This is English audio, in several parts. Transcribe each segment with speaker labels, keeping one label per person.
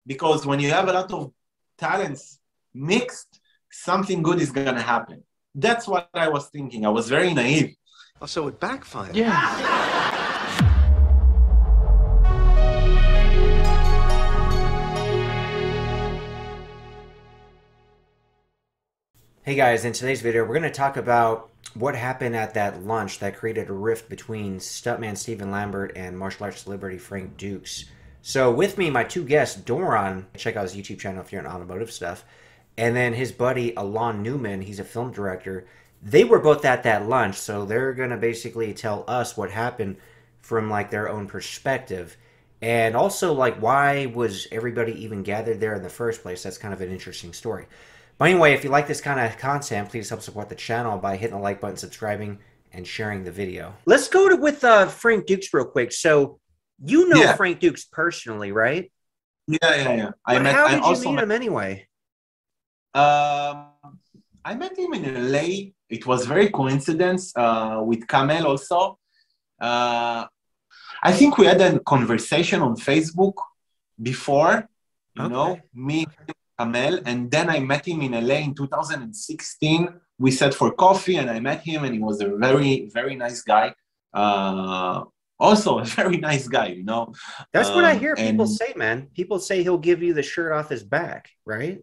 Speaker 1: because when you have a lot of talents mixed, something good is gonna happen. That's what I was thinking. I was very naive.
Speaker 2: Oh, so it backfired.
Speaker 3: Yeah.
Speaker 4: Hey guys, in today's video, we're going to talk about what happened at that lunch that created a rift between stuntman Steven Lambert and martial arts celebrity Frank Dux. So with me, my two guests, Doron, check out his YouTube channel if you're into automotive stuff, and then his buddy Alon Newman, he's a film director. They were both at that lunch, so they're going to basically tell us what happened from like their own perspective. And also like why was everybody even gathered there in the first place? That's kind of an interesting story. But anyway, if you like this kind of content, please help support the channel by hitting the like button, subscribing, and sharing the video. Let's go with Frank Dux real quick. So you know Frank Dux personally, right?
Speaker 1: Yeah.
Speaker 4: How did you meet him anyway?
Speaker 1: I met him in LA. It was very coincidence with Kamel also. I think we had a conversation on Facebook before, you know, me and Kamel, and then I met him in LA in 2016. We sat for coffee and I met him, and he was a very, very nice guy. Also a very nice guy, you know.
Speaker 4: That's what I hear people say, man. People say he'll give you the shirt off his back, right?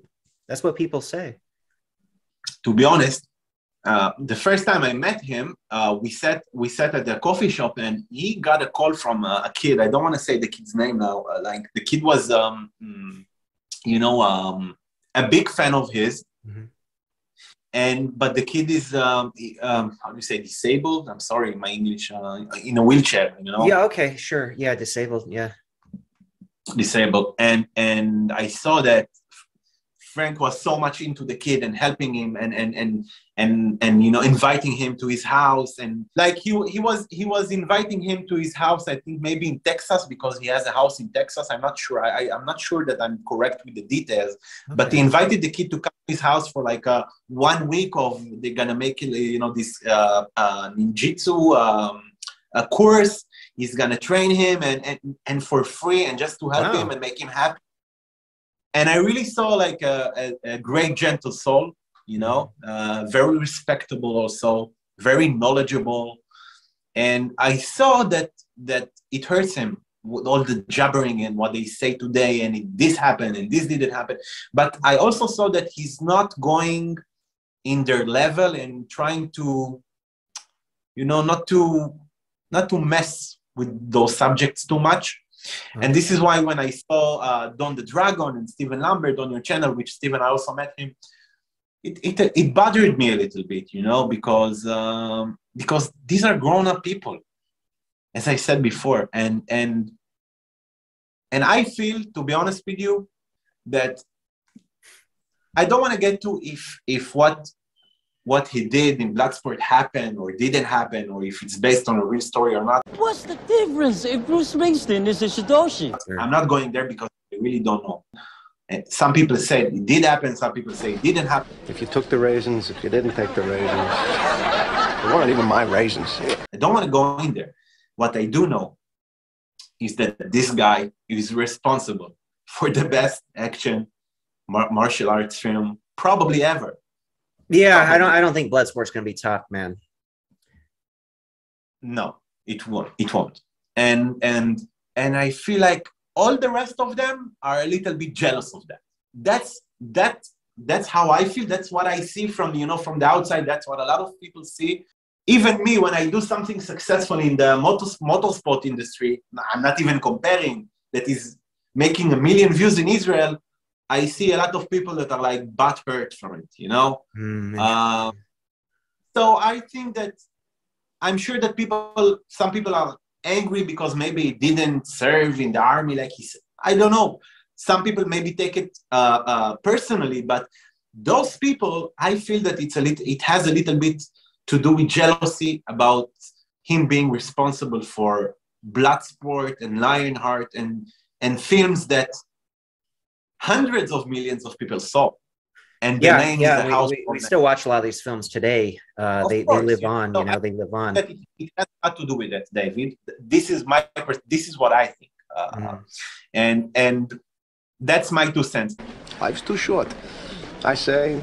Speaker 4: That's what people say.
Speaker 1: To be honest, the first time I met him, we sat at the coffee shop, and he got a call from a kid. I don't want to say the kid's name now. Like the kid was, you know, a big fan of his. But the kid is, how do you say, disabled? I'm sorry, my English, in a wheelchair, you know?
Speaker 4: Yeah, okay, sure. Yeah, disabled, yeah.
Speaker 1: Disabled. And I saw that Frank was so much into the kid and helping him and you know, inviting him to his house, and like he was inviting him to his house, I think maybe in Texas, because he has a house in Texas. I'm not sure. I'm not sure that I'm correct with the details, but he invited the kid to come to his house for like 1 week of, they're gonna make, you know, this ninjutsu a course. He's gonna train him and for free, and just to help him and make him happy. And I really saw like a great, gentle soul, you know, very respectable also, very knowledgeable. And I saw that it hurts him with all the jabbering and what they say today, and this happened and this didn't happen. But I also saw that he's not going in their level and trying to, you know, not to mess with those subjects too much. And this is why when I saw Don the Dragon and Steven Lambert on your channel, which Steven, I also met him, it bothered me a little bit, you know, because these are grown-up people, as I said before, and I feel, to be honest with you, that I don't want to get to if what he did in Bloodsport happened or didn't happen, or if it's based on a real story or not.
Speaker 3: What's the difference if Bruce Springsteen is a Shidoshi?
Speaker 1: I'm not going there because I really don't know. And some people say it did happen, some people say it didn't happen.
Speaker 2: If you took the raisins, if you didn't take the raisins, they weren't even my raisins.
Speaker 1: I don't want to go in there. What I do know is that this guy is responsible for the best action martial arts film probably ever.
Speaker 4: Yeah, I don't think Bloodsport's gonna be tough, man.
Speaker 1: No, it won't. And I feel like all the rest of them are a little bit jealous of that. That's how I feel. That's what I see from, you know, from the outside. That's what a lot of people see. Even me, when I do something successful in the motorsport industry, I'm not even comparing, that is making 1 million views in Israel, I see a lot of people that are like butthurt from it, you know? So I think that, I'm sure that some people are angry because maybe it didn't serve in the army like he said. I don't know. Some people maybe take it personally, but those people, I feel that it has a little bit to do with jealousy about him being responsible for Bloodsport and Lionheart and films that hundreds of millions of people saw. And the name is the house.
Speaker 4: We still watch a lot of these films today. They live on, you know, they live on.
Speaker 1: It has not to do with that, David. This is what I think. And That's my 2 cents.
Speaker 2: Life's too short. I say,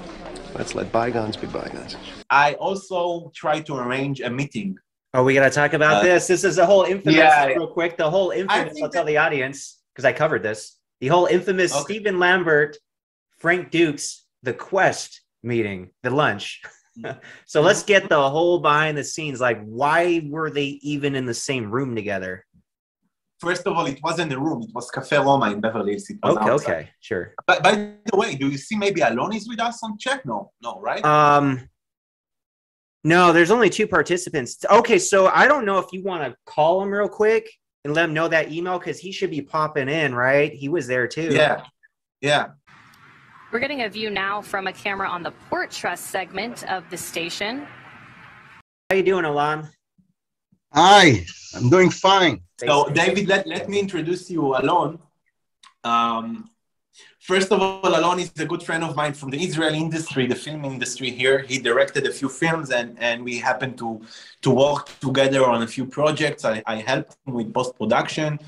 Speaker 2: let's let bygones be bygones.
Speaker 1: I also try to arrange a meeting.
Speaker 4: Oh, we got to talk about this. This is the whole infamous, real quick, the whole infamous, I'll tell the audience, because I covered this, the whole infamous Steven Lambert, Frank Dux, the Quest meeting, the lunch. So let's get the whole behind the scenes. Like, why were they even in the same room together?
Speaker 1: First of all, it wasn't a room. It was Cafe Roma in Beverly Hills. It was outside.
Speaker 4: Okay, sure.
Speaker 1: But by the way, do you see maybe Alon is with us on chat? No, right?
Speaker 4: No, there's only 2 participants. Okay, so I don't know if you want to call him real quick and let him know that email, because he should be popping in, right? He was there too.
Speaker 1: Yeah.
Speaker 5: We're getting a view now from a camera on the Port Trust segment of the station.
Speaker 4: How you doing, Alon?
Speaker 6: Hi, I'm doing fine.
Speaker 1: So, David, let me introduce you, Alon. First of all, Alon is a good friend of mine from the Israeli industry, the film industry here. He directed a few films, and we happened to work together on a few projects. I helped him with post-production.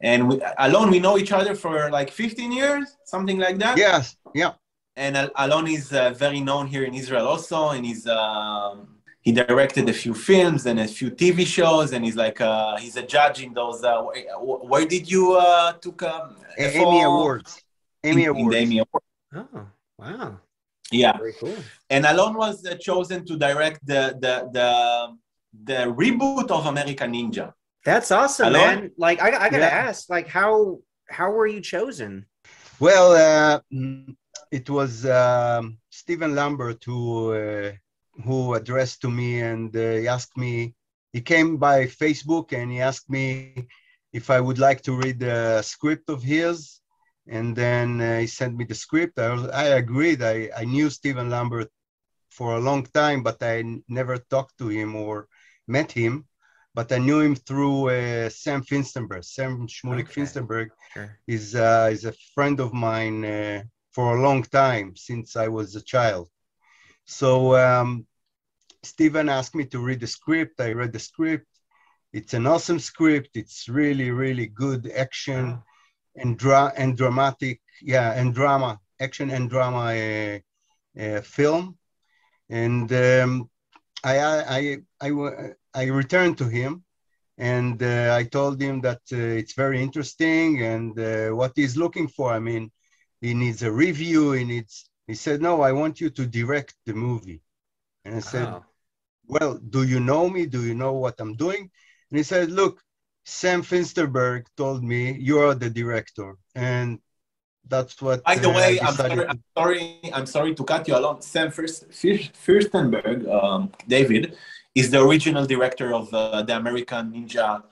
Speaker 1: And Alon, we know each other for like 15 years, something like that?
Speaker 6: Yes, yeah.
Speaker 1: And Alon is very known here in Israel also, and he directed a few films and a few TV shows, and he's a judge in those. Where did you took
Speaker 6: Emmy Awards? Emmy Awards.
Speaker 1: The Emmy Awards.
Speaker 4: Oh, wow.
Speaker 1: Yeah.
Speaker 4: Very cool.
Speaker 1: And Alon was chosen to direct the reboot of American Ninja.
Speaker 4: That's awesome,
Speaker 1: Alon?
Speaker 4: man. Like, I gotta ask, like, how were you chosen?
Speaker 6: Well, it was Steven Lambert who addressed to me, and he asked me. He came by Facebook and he asked me if I would like to read the script of his, and then he sent me the script. I agreed. I knew Steven Lambert for a long time, but I never talked to him or met him. But I knew him through Sam Finstenberg. Sam Shmulik Finstenberg is a friend of mine for a long time, since I was a child. So Steven asked me to read the script. I read the script. It's an awesome script. It's really, really good action and dramatic, and drama, action and drama film. And I returned to him, and I told him that it's very interesting and what he's looking for. I mean, he needs a review. He said, no, I want you to direct the movie. And I said, well, do you know me? Do you know what I'm doing? And he said, look, Sam Finsterberg told me you're the director. And that's what.
Speaker 1: By the way, I'm sorry to cut you along. Sam Furstenberg, David, is the original director of the American Ninja,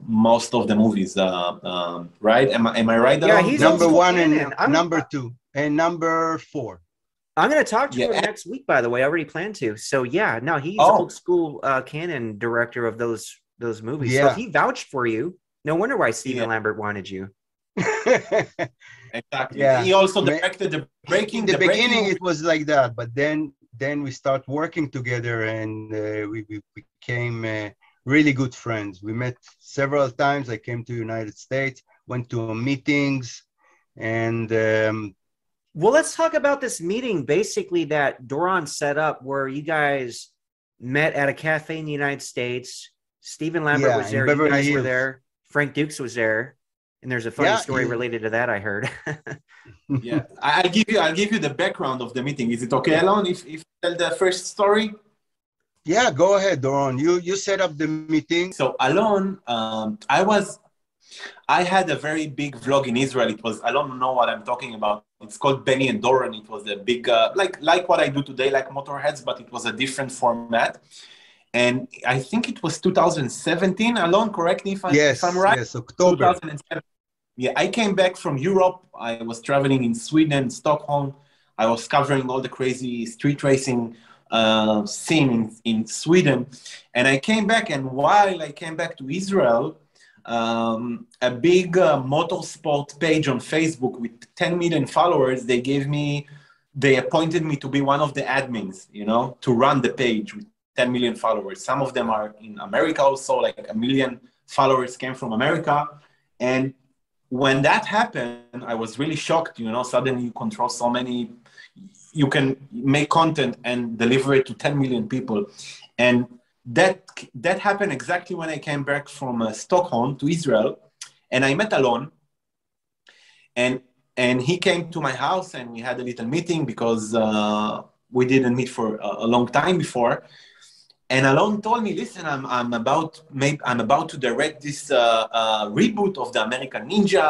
Speaker 1: most of the movies, right? Am I right?
Speaker 6: Yeah, he's number 1 and number 2 and number 4.
Speaker 4: I'm going to talk to him next week, by the way. I already planned to. So yeah, no, he's old school canon director of those movies. Yeah. So if he vouched for you, no wonder why Steven Lambert wanted you.
Speaker 1: Exactly. Yeah. He also directed the Breaking.
Speaker 6: In the beginning, it was like that, but then we start working together, and we became really good friends. We met several times. I came to United States, went to meetings, and
Speaker 4: well, let's talk about this meeting basically that Doron set up, where you guys met at a cafe in the United States. Steven Lambert was there. You guys were there. Frank Dux was there. And there's a funny story related to that, I heard.
Speaker 1: Yeah, I'll give you the background of the meeting. Is it okay, Alon, if you tell the first story?
Speaker 6: Yeah, go ahead, Doron. You set up the meeting.
Speaker 1: So Alon, I had a very big vlog in Israel. It was, I don't know what I'm talking about. It's called Benny and Doron. It was a big, like what I do today, like Motorheads, but it was a different format. And I think it was 2017. Alon, correct me if I'm right.
Speaker 6: Yes, October.
Speaker 1: 2007. Yeah, I came back from Europe. I was traveling in Sweden, Stockholm. I was covering all the crazy street racing scene in Sweden. And I came back, and while I came back to Israel, a big motorsport page on Facebook with 10 million followers, they appointed me to be one of the admins, to run the page with 10 million followers. Some of them are in America also, like 1 million followers came from America. And when that happened, I was really shocked. You know, suddenly you control so many, you can make content and deliver it to 10 million people. And that happened exactly when I came back from Stockholm to Israel, and I met Alon, and he came to my house, and we had a little meeting because we didn't meet for a long time before. And Alon told me, "Listen, I'm about to direct this reboot of the American Ninja."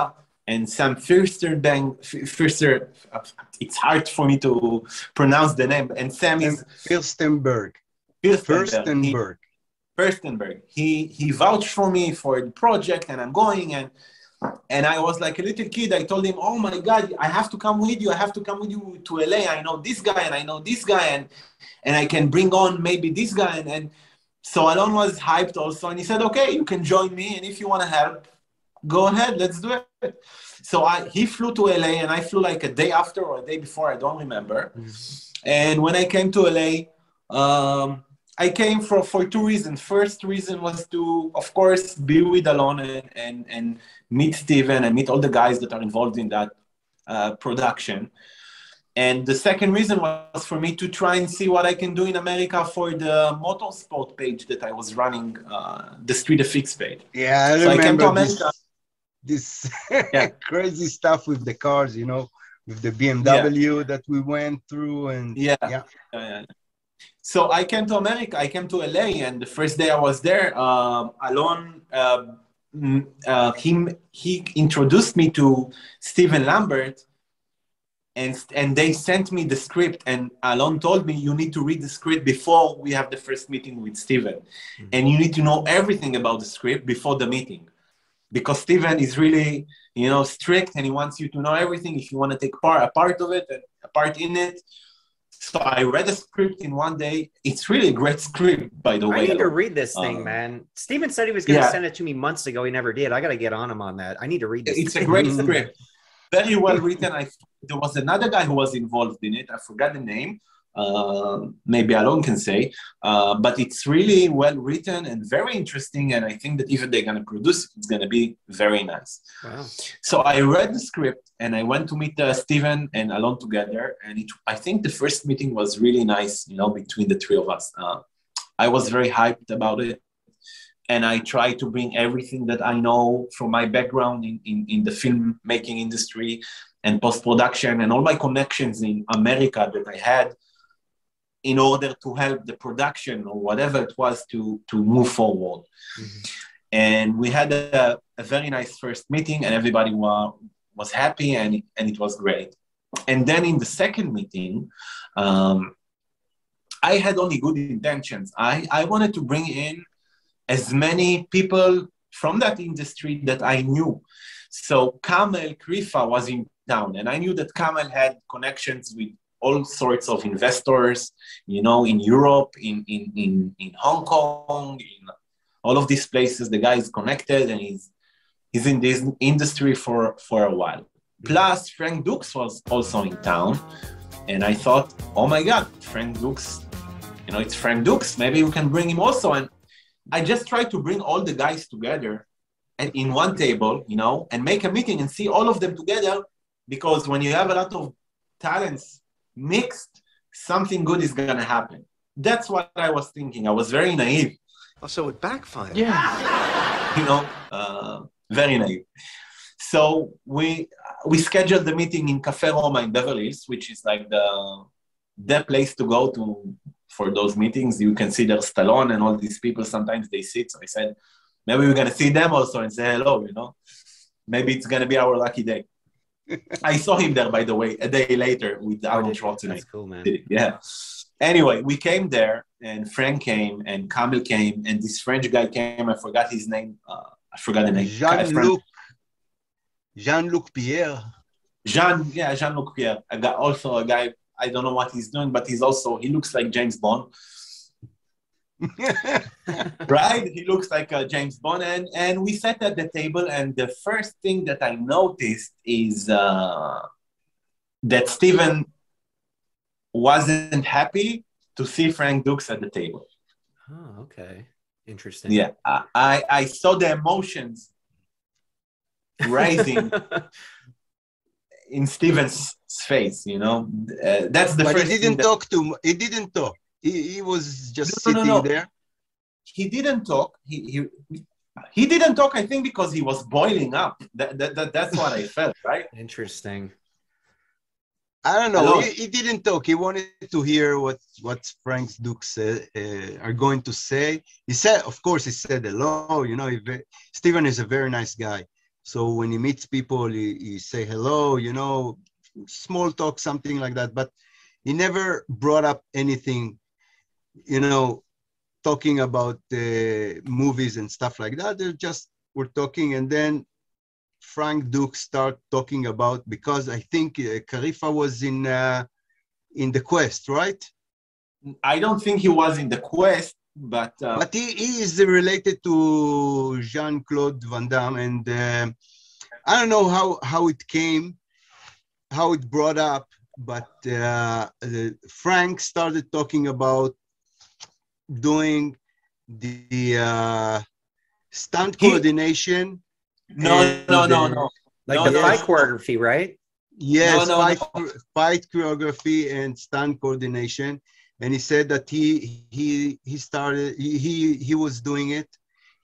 Speaker 1: And Sam Firster, it's hard for me to pronounce the name. And Sam is
Speaker 6: Firstenberg.
Speaker 1: He vouched for me for the project, and I'm going. And I was like a little kid. I told him, "Oh my God, I have to come with you. I have to come with you to LA. I know this guy, and I know this guy, and I can bring on maybe this guy." And so Alon was hyped also, and he said, "Okay, you can join me, and if you want to help, go ahead, let's do it." So he flew to LA, and I flew like a day after or a day before, I don't remember. And when I came to LA, I came for two reasons. First reason was to, of course, be with Alon and meet Steven and meet all the guys that are involved in that production. And the second reason was for me to try and see what I can do in America for the motorsport page that I was running, the Street FX page.
Speaker 6: Yeah, I
Speaker 1: so
Speaker 6: remember
Speaker 1: I came to America.
Speaker 6: this crazy stuff with the cars, you know, with the BMW that we went through. And
Speaker 1: So I came to America. I came to LA, and the first day I was there, Alon, he introduced me to Steven Lambert. And they sent me the script, and Alon told me, "You need to read the script before we have the first meeting with Steven. And you need to know everything about the script before the meeting. Because Steven is really, you know, strict, and he wants you to know everything if you want to take a part of it and a part in it." So I read the script in one day. It's really a great script, by the way.
Speaker 4: I need to read this thing, man. Steven said he was going to send it to me months ago. He never did. I got to get on him on that. I need to read this.
Speaker 1: It's a great script. Very well written. There was another guy who was involved in it. I forgot the name. Maybe Alon can say. But it's really well written and very interesting. And I think that even they're going to produce it, it's going to be very nice.
Speaker 4: Wow.
Speaker 1: So I read the script, and I went to meet Steven and Alon together. And I think the first meeting was really nice, you know, between the three of us. I was very hyped about it. And I try to bring everything that I know from my background in the filmmaking industry and post-production and all my connections in America that I had in order to help the production or whatever it was to move forward. And we had a very nice first meeting, and everybody was happy, and it was great. And then in the second meeting, I had only good intentions. I wanted to bring in as many people from that industry that I knew. So Kamel Krifa was in town, and I knew that Kamel had connections with all sorts of investors, you know, in Europe, in Hong Kong, in all of these places. The guy is connected, and he's in this industry for a while. Plus, Frank Dux was also in town, and I thought, oh my God, Frank Dux, you know, it's Frank Dux. Maybe we can bring him also. And I just tried to bring all the guys together and in one table, you know, and make a meeting and see all of them together, because when you have a lot of talents mixed, something good is going to happen. That's what I was thinking. I was very naive.
Speaker 2: Oh, so it backfired.
Speaker 1: Yeah. You know, very naive. So we scheduled the meeting in Cafe Roma in Beverly Hills, which is like the place to go to for those meetings. You can see their Stallone and all these people. Sometimes they sit. So I said, maybe we're going to see them also and say hello, you know. Maybe it's going to be our lucky day. I saw him there, by the way, a day later with Arnold Schwarzenegger.
Speaker 4: That's cool, man.
Speaker 1: Yeah. Anyway, we came there, and Frank came, and Kamel came, and this French guy came. I forgot his name. I forgot the name.
Speaker 6: Jean-Luc Pierre.
Speaker 1: Jean-Luc Pierre. I got also a guy, I don't know what he's doing, but he looks like James Bond. Right? He looks like James Bond. And we sat at the table, and the first thing that I noticed is that Steven wasn't happy to see Frank Dux at the table.
Speaker 4: Oh, okay. Interesting.
Speaker 1: Yeah. I saw the emotions rising in Steven's face, you know. That's the
Speaker 6: but
Speaker 1: first
Speaker 6: he didn't
Speaker 1: thing
Speaker 6: talk to. He didn't talk. He was just
Speaker 1: No, no,
Speaker 6: sitting
Speaker 1: no.
Speaker 6: there.
Speaker 1: He didn't talk. He didn't talk, I think, because he was boiling up. That's what I felt, right?
Speaker 4: Interesting.
Speaker 6: I don't know.
Speaker 1: Hello.
Speaker 6: He didn't talk. He wanted to hear what Frank Dux are going to say. He said, of course, he said hello. You know, Steven is a very nice guy. So when he meets people, he say hello. You know, small talk, something like that. But he never brought up anything. You know, talking about movies and stuff like that. They just were talking, and then Frank Dux start talking about, because I think Carifa was in the quest, right?
Speaker 1: I don't think he was in the quest, but
Speaker 6: he is related to Jean-Claude Van Damme, and I don't know how it came, how it brought up, but Frank started talking about doing the stunt coordination.
Speaker 1: No.
Speaker 4: Like
Speaker 1: no,
Speaker 4: the fight choreography, right?
Speaker 6: Yes,
Speaker 1: No.
Speaker 6: fight choreography and stunt coordination. And he said that he started, he was doing it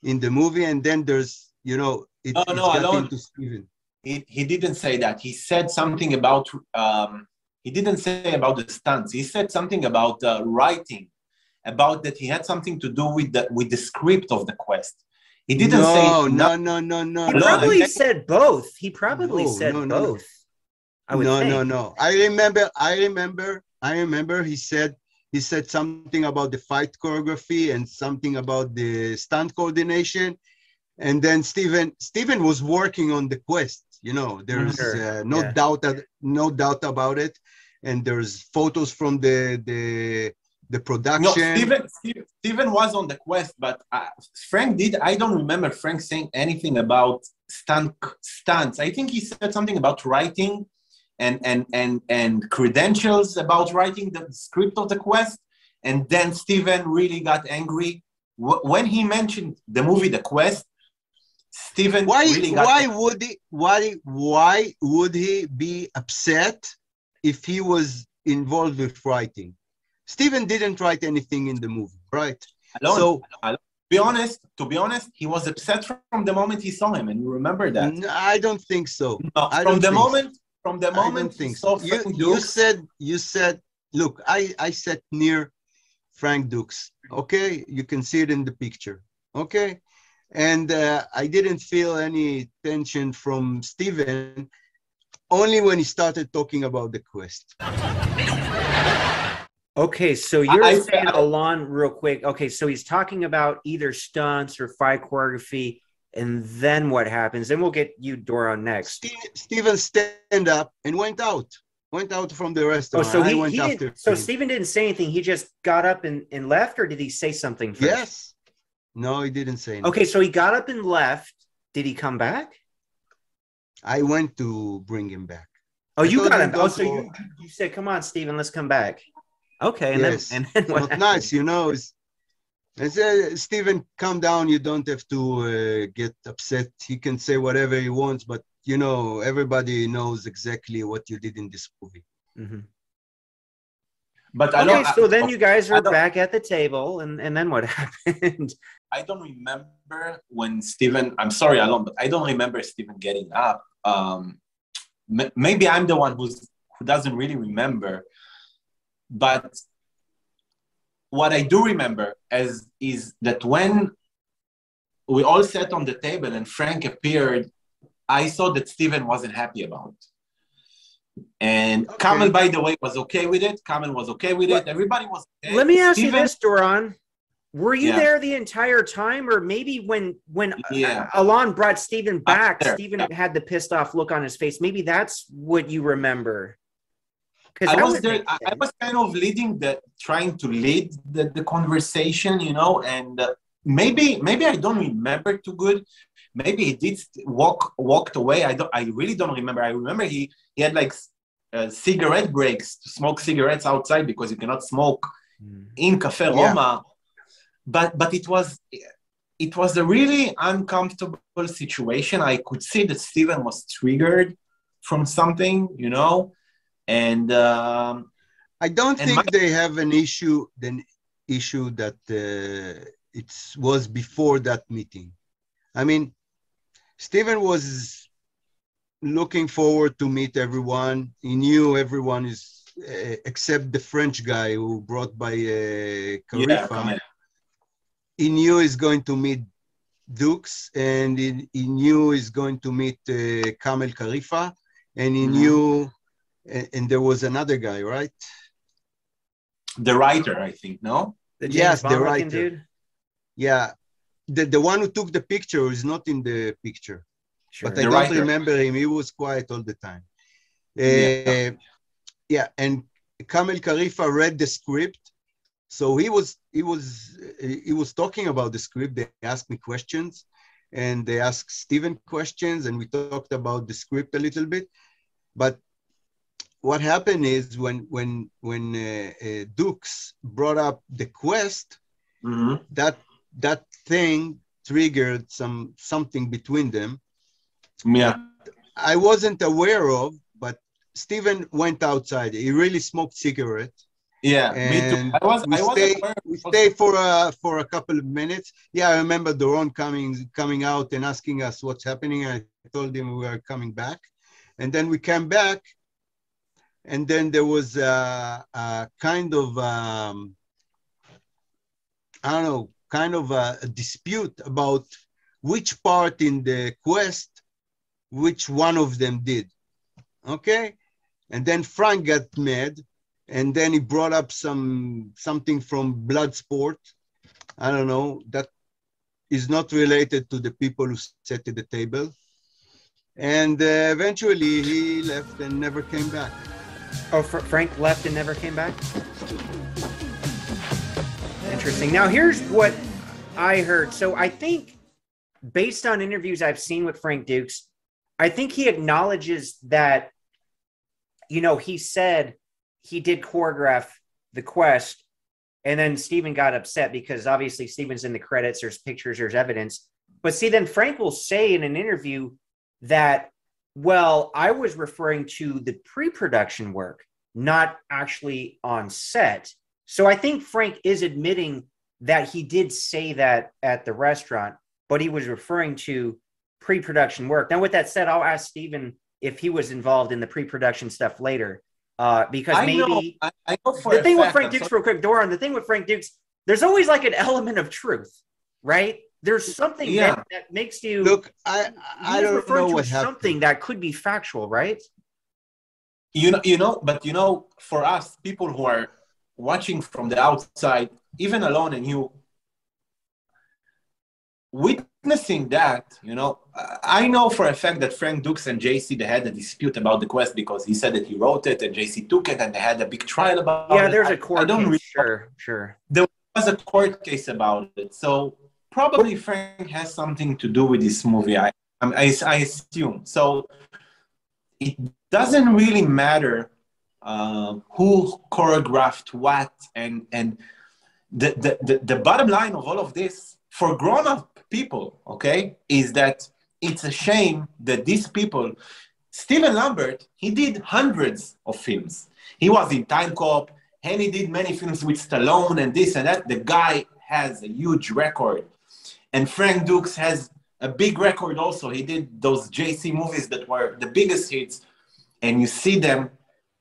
Speaker 6: in the movie, and then there's, you know, it's got into Steven.
Speaker 1: He didn't say that. He said something about he didn't say about the stunts. He said something about writing, about that he had something to do with the script of the quest. He didn't say
Speaker 6: no.
Speaker 4: He probably said both. He probably said both. I would think.
Speaker 6: No. I remember he said something about the fight choreography and something about the stunt coordination. And then Steven was working on the quest. You know, there's no doubt about it. And there's photos from the production.
Speaker 1: No, Steven was on the quest, but Frank did. I don't remember Frank saying anything about stunts. I think he said something about writing and credentials about writing the script of the quest. And then Steven really got angry when he mentioned the movie The Quest. Steven really got angry.
Speaker 6: Why would he be upset if he was involved with writing? Steven didn't write anything in the movie, right?
Speaker 1: To be honest, he was upset from the moment he saw him, and you remember that.
Speaker 6: I don't think so.
Speaker 1: No, from the moment he saw Frank Dux.
Speaker 6: You said, look, I sat near Frank Dux. Okay, you can see it in the picture. Okay, and I didn't feel any tension from Steven, only when he started talking about the quest.
Speaker 4: Okay, so you're saying, Alon, real quick. Okay, so he's talking about either stunts or fight choreography, and then what happens? Then we'll get you, Doron, next.
Speaker 6: Steven stand up and went out from the restaurant.
Speaker 4: Oh, so Steven didn't say anything. He just got up and left, or did he say something first?
Speaker 6: Yes. No, he didn't say anything.
Speaker 4: Okay, so he got up and left. Did he come back?
Speaker 6: I went to bring him back.
Speaker 4: Oh, you got him. Oh, so you said, "Come on, Steven, let's come back." Okay, and
Speaker 6: yes.
Speaker 4: then
Speaker 6: what not nice, you know. Steven, calm down. You don't have to get upset. He can say whatever he wants, but you know, everybody knows exactly what you did in this movie.
Speaker 4: Mm-hmm.
Speaker 1: But
Speaker 4: so then you guys are back at the table, and then what happened?
Speaker 1: I don't remember when Steven. I'm sorry, Alon, but I don't remember Steven getting up. Maybe I'm the one who doesn't really remember. But what I do remember is that when we all sat on the table and Frank appeared, I saw that Steven wasn't happy about it. And okay. Kamel, by the way, was okay with it. Kamel was okay with it. Everybody was okay.
Speaker 4: Let me ask you this, Doron. Were you there the entire time? Or maybe when Alon brought Steven back, Steven had the pissed off look on his face. Maybe that's what you remember.
Speaker 1: I was there. I was kind of trying to lead the conversation, you know, and maybe I don't remember too good. Maybe he did walked away. I really don't remember. I remember he had like cigarette breaks to smoke cigarettes outside because you cannot smoke in Cafe Roma. But it was it was a really uncomfortable situation. I could see that Steven was triggered from something, you know, and
Speaker 6: I don't think they have an issue, that it was before that meeting. I mean, Steven was looking forward to meet everyone. He knew everyone is, except the French guy who brought by Carifa.
Speaker 1: Yeah,
Speaker 6: he knew he's going to meet Dux, and he knew he's going to meet Kamel Carifa, and he knew, and there was another guy, right?
Speaker 1: The writer, I think, no?
Speaker 6: Yes, the writer.
Speaker 4: Dude?
Speaker 6: Yeah, the one who took the picture is not in the picture.
Speaker 4: Sure.
Speaker 6: But I don't remember him. He was quiet all the time. Yeah, and Kamel Carifa read the script. So he was talking about the script. They asked me questions, and they asked Steven questions, and we talked about the script a little bit. But what happened is when Dux brought up the quest, that thing triggered something between them.
Speaker 1: Yeah,
Speaker 6: I wasn't aware of, but Steven went outside. He really smoked cigarette.
Speaker 1: Yeah,
Speaker 6: and
Speaker 1: me too.
Speaker 6: We stayed for a couple of minutes. Yeah, I remember Doron coming out and asking us what's happening. I told him we were coming back, and then we came back, and then there was a kind of a dispute about which part in the quest, which one of them did. Okay, and then Frank got mad. And then he brought up something from Bloodsport. I don't know, that is not related to the people who sat at the table. And eventually he left and never came back.
Speaker 4: Oh, Frank left and never came back? Interesting. Now, here's what I heard. So I think, based on interviews I've seen with Frank Dux, I think he acknowledges that, you know, he said he did choreograph the quest, and then Steven got upset because obviously Steven's in the credits, there's pictures, there's evidence. But see, then Frank will say in an interview that, well, I was referring to the pre-production work, not actually on set. So I think Frank is admitting that he did say that at the restaurant, but he was referring to pre-production work. Now, with that said, I'll ask Steven if he was involved in the pre-production stuff later. Because I know for the thing with Frank Dux, real quick, Doron, the thing with Frank Dux, there's always like an element of truth, right? There's something that makes you
Speaker 6: look. I don't know what happened.
Speaker 4: Something that could be factual, right?
Speaker 1: But for us, people who are watching from the outside, even alone, and you witnessing that, I know for a fact that Frank Dux and JC, they had a dispute about the quest because he said that he wrote it and JC took it, and they had a big trial about it.
Speaker 4: Yeah, there's a court case. Sure.
Speaker 1: There was a court case about it. So probably Frank has something to do with this movie, I assume. So it doesn't really matter who choreographed what, and the bottom line of all of this for grown-up people, okay, is that it's a shame that these people, Steven Lambert, he did hundreds of films. He was in Time Cop, and he did many films with Stallone and this and that. The guy has a huge record. And Frank Dux has a big record also. He did those JC movies that were the biggest hits. And you see them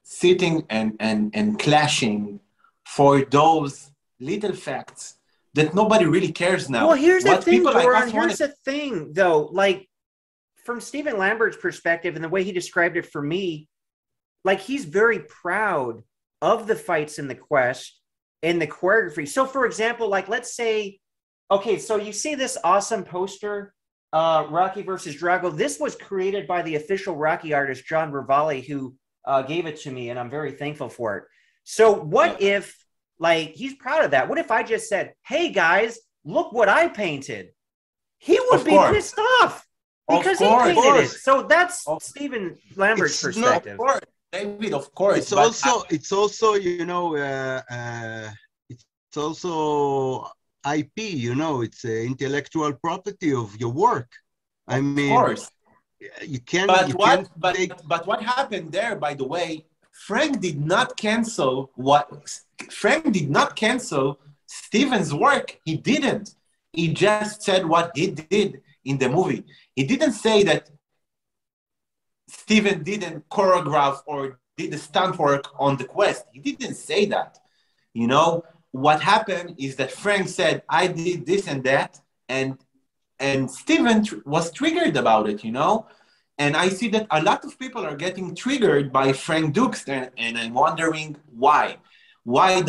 Speaker 1: sitting and clashing for those little facts that nobody really cares now.
Speaker 4: Well, here's the thing, Doron. Here's the thing, though. Like, from Steven Lambert's perspective and the way he described it for me, like, he's very proud of the fights in the quest and the choreography. So, for example, like, let's say, okay, so you see this awesome poster, Rocky versus Drago. This was created by the official Rocky artist, John Ravalli, who gave it to me, and I'm very thankful for it. So what if, like, he's proud of that. What if I just said, hey, guys, look what I painted? He would be pissed off because he painted it. So that's Steven Lambert's perspective.
Speaker 1: David, of course.
Speaker 6: It's also, it's also IP, you know, it's intellectual property of your work. I mean,
Speaker 1: of course.
Speaker 6: you can't.
Speaker 1: But what happened there, by the way, Frank did not cancel Steven's work. He didn't. He just said what he did in the movie. He didn't say that Steven didn't choreograph or did the stunt work on the quest. He didn't say that. You know, what happened is that Frank said, I did this and that, and Steven was triggered about it, you know? And I see that a lot of people are getting triggered by Frank Dux, and I'm wondering why. Why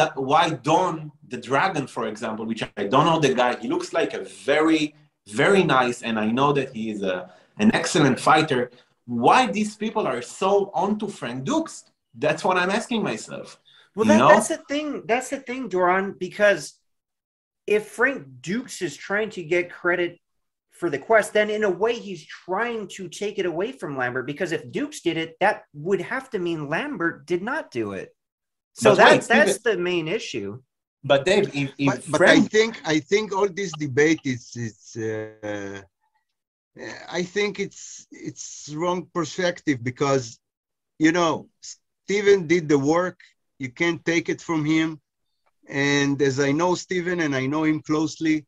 Speaker 1: Don the Dragon, for example, which I don't know the guy, he looks like a very, very nice, and I know that he is an excellent fighter. Why these people are so onto Frank Dux? That's what I'm asking myself.
Speaker 4: Well, that's the thing. That's the thing, Doron, because if Frank Dux is trying to get credit for the quest, then in a way he's trying to take it away from Lambert, because if Dux did it, that would have to mean Lambert did not do it. So that's the main issue.
Speaker 1: But Dave,
Speaker 6: but I think all this debate I think it's wrong perspective, because, you know, Steven did the work. You can't take it from him. And as I know Steven and I know him closely,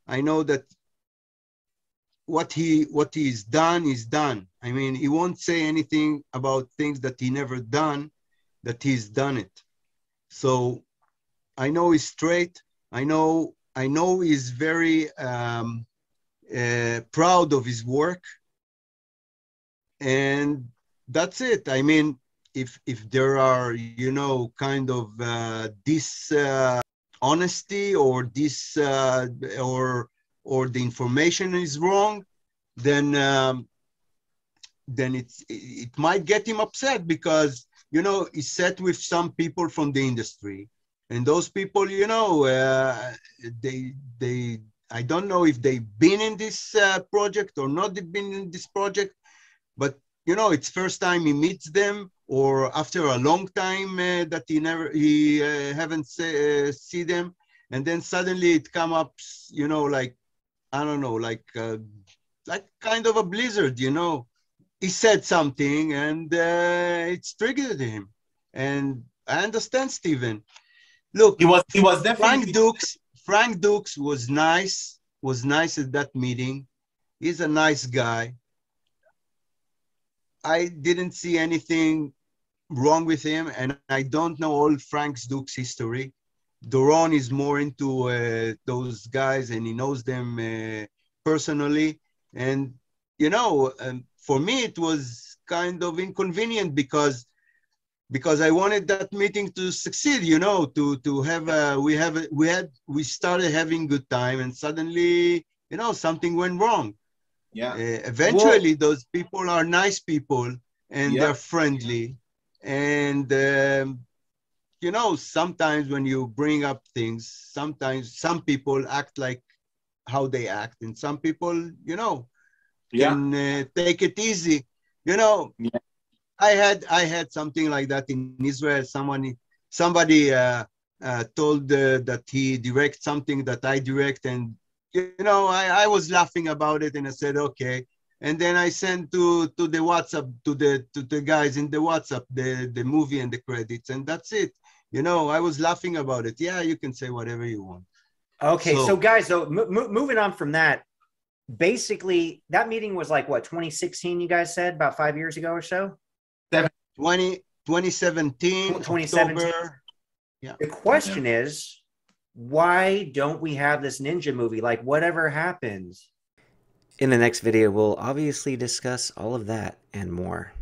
Speaker 6: I know that what he's done is done. I mean, he won't say anything about things that he never done, that he's done it. So I know he's straight. I know he's very proud of his work, and that's it. I mean, if there are, you know, kind of dishonesty or or the information is wrong, then it might get him upset, because, you know, he sat with some people from the industry, and those people, you know, I don't know if they've been in this project or not been in this project, but, you know, it's first time he meets them, or after a long time that he haven't see them, and then suddenly it come up, you know, like, I don't know, like kind of a blizzard, you know. He said something and it's triggered him, and I understand Steven. Look,
Speaker 1: he was definitely
Speaker 6: Frank Dux was nice at that meeting. He's a nice guy. I didn't see anything wrong with him, and I don't know all Frank Dux history. Doron is more into those guys, and he knows them personally. And, you know, for me, it was kind of inconvenient because I wanted that meeting to succeed, you know, to have we started having good time, and suddenly, you know, something went wrong.
Speaker 1: Yeah.
Speaker 6: Eventually, those people are nice people, and they're friendly, and you know, sometimes when you bring up things, sometimes some people act like how they act, and some people, you know, can take it easy, you know. I had something like that in Israel. Somebody told that he directs something that I direct, and, you know, I was laughing about it, and I said okay, and then I sent to the WhatsApp to the guys in the WhatsApp the movie and the credits, and that's it. You know, I was laughing about it. Yeah, you can say whatever you want.
Speaker 4: Okay, so guys, so moving on from that, basically that meeting was like what, 2016? You guys said about 5 years ago or so.
Speaker 6: 2017. October. Yeah.
Speaker 4: The question is, why don't we have this ninja movie? Like, whatever happens?
Speaker 7: In the next video, we'll obviously discuss all of that and more.